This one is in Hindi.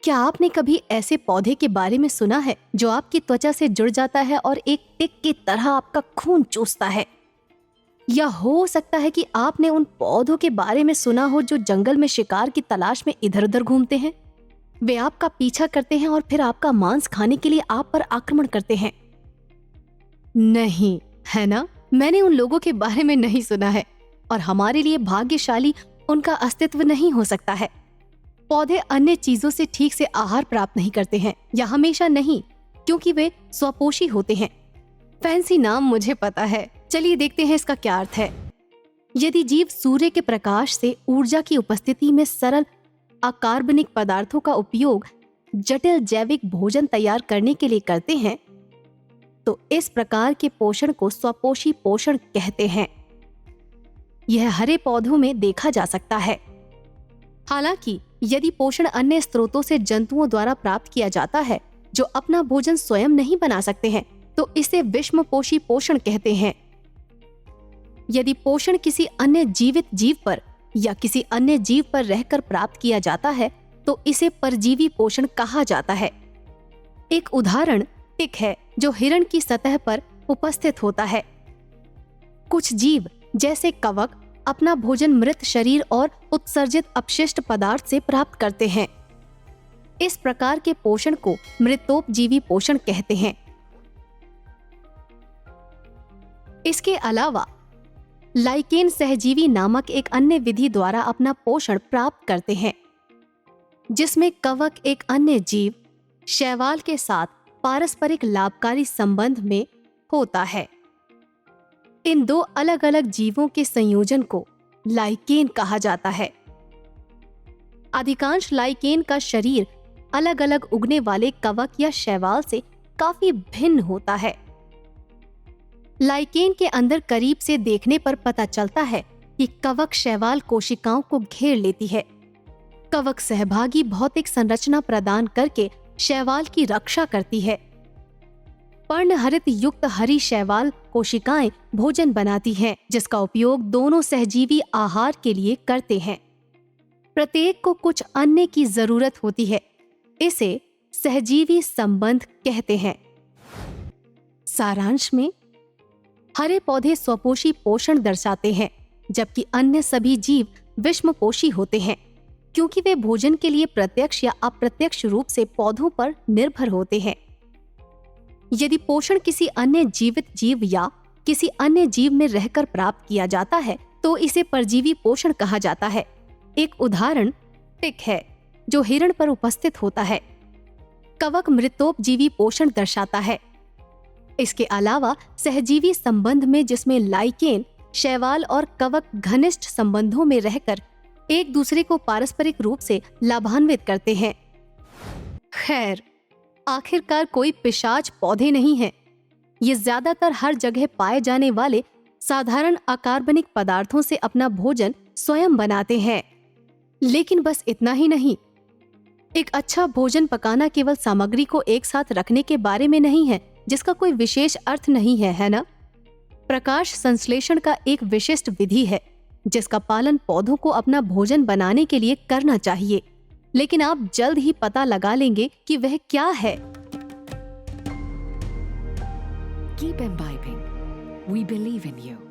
क्या आपने कभी ऐसे पौधे के बारे में सुना है जो आपकी त्वचा से जुड़ जाता है और एक टिक की तरह आपका खून चूसता है? या हो सकता है कि आपने उन पौधों के बारे में सुना हो जो जंगल में शिकार की तलाश में इधर उधर घूमते हैं। वे आपका पीछा करते हैं और फिर आपका मांस खाने के लिए आप पर आक्रमण करते हैं। नहीं, है ना? मैंने उन लोगों के बारे में नहीं सुना है और हमारे लिए भाग्यशाली उनका अस्तित्व नहीं हो सकता है। पौधे अन्य चीजों से ठीक से आहार प्राप्त नहीं करते हैं, या हमेशा नहीं, क्योंकि वे स्वपोषी होते हैं। फैंसी नाम मुझे पता है, चलिए देखते हैं इसका क्या अर्थ है। यदि जीव सूर्य के प्रकाश से ऊर्जा की उपस्थिति में सरल अकार्बनिक पदार्थों का उपयोग जटिल जैविक भोजन तैयार करने के लिए करते हैं, तो इस प्रकार के पोषण को स्वपोषी पोषण कहते हैं। यह हरे पौधों में देखा जा सकता है। हालांकि यदि पोषण अन्य स्रोतों से जंतुओं द्वारा प्राप्त किया जाता है जो अपना भोजन स्वयं नहीं बना सकते हैं, तो इसे विषमपोषी पोषण कहते हैं। यदि पोषण किसी अन्य जीवित जीव पर या किसी अन्य जीव पर रहकर प्राप्त किया जाता है, तो इसे परजीवी पोषण कहा जाता है। एक उदाहरण टिक है जो हिरण की सतह पर उपस्थित होता है। कुछ जीव जैसे कवक अपना भोजन मृत शरीर और उत्सर्जित अपशिष्ट पदार्थ से प्राप्त करते हैं। इस प्रकार के पोषण को मृतोपजीवी पोषण कहते हैं। इसके अलावा लाइकेन सहजीवी नामक एक अन्य विधि द्वारा अपना पोषण प्राप्त करते हैं, जिसमें कवक एक अन्य जीव शैवाल के साथ पारस्परिक लाभकारी संबंध में होता है। इन दो अलग अलग जीवों के संयोजन को लाइकेन कहा जाता है। अधिकांश लाइकेन का शरीर अलग अलग उगने वाले कवक या शैवाल से काफी भिन्न होता है। लाइकेन के अंदर करीब से देखने पर पता चलता है कि कवक शैवाल कोशिकाओं को घेर लेती है। कवक सहभागी भौतिक संरचना प्रदान करके शैवाल की रक्षा करती है। पर्णहरित युक्त हरी शैवाल कोशिकाएं भोजन बनाती हैं, जिसका उपयोग दोनों सहजीवी आहार के लिए करते हैं। प्रत्येक को कुछ अन्य की जरूरत होती है। इसे सहजीवी संबंध कहते हैं। सारांश में, हरे पौधे स्वपोषी पोषण दर्शाते हैं, जबकि अन्य सभी जीव विषमपोषी होते हैं, क्योंकि वे भोजन के लिए प्रत्यक्ष या अप्रत्यक्ष रूप से पौधों पर निर्भर होते हैं। यदि पोषण किसी अन्य जीवित जीव या किसी अन्य जीव में रहकर प्राप्त किया जाता है, तो इसे परजीवी पोषण कहा जाता है। एक उदाहरण टिक है जो हिरण पर उपस्थित होता है। कवक मृतोपजीवी पोषण दर्शाता है। इसके अलावा सहजीवी संबंध में, जिसमें लाइकेन शैवाल और कवक घनिष्ठ संबंधों में रहकर एक दूसरे को पारस्परिक रूप से लाभान्वित करते हैं। खैर, आखिरकार कोई पिशाच पौधे नहीं है। ये ज्यादातर हर जगह पाए जाने वाले साधारण अकार्बनिक पदार्थों से अपना भोजन स्वयं बनाते हैं। लेकिन बस इतना ही नहीं। एक अच्छा भोजन पकाना केवल सामग्री को एक साथ रखने के बारे में नहीं है, जिसका कोई विशेष अर्थ नहीं है, है ना? प्रकाश संश्लेषण का एक विशिष्ट विधि है, जिसका पालन पौधों को अपना भोजन बनाने के लिए करना चाहिए। लेकिन आप जल्द ही पता लगा लेंगे कि वह क्या है। Keep imbibing. We believe in you.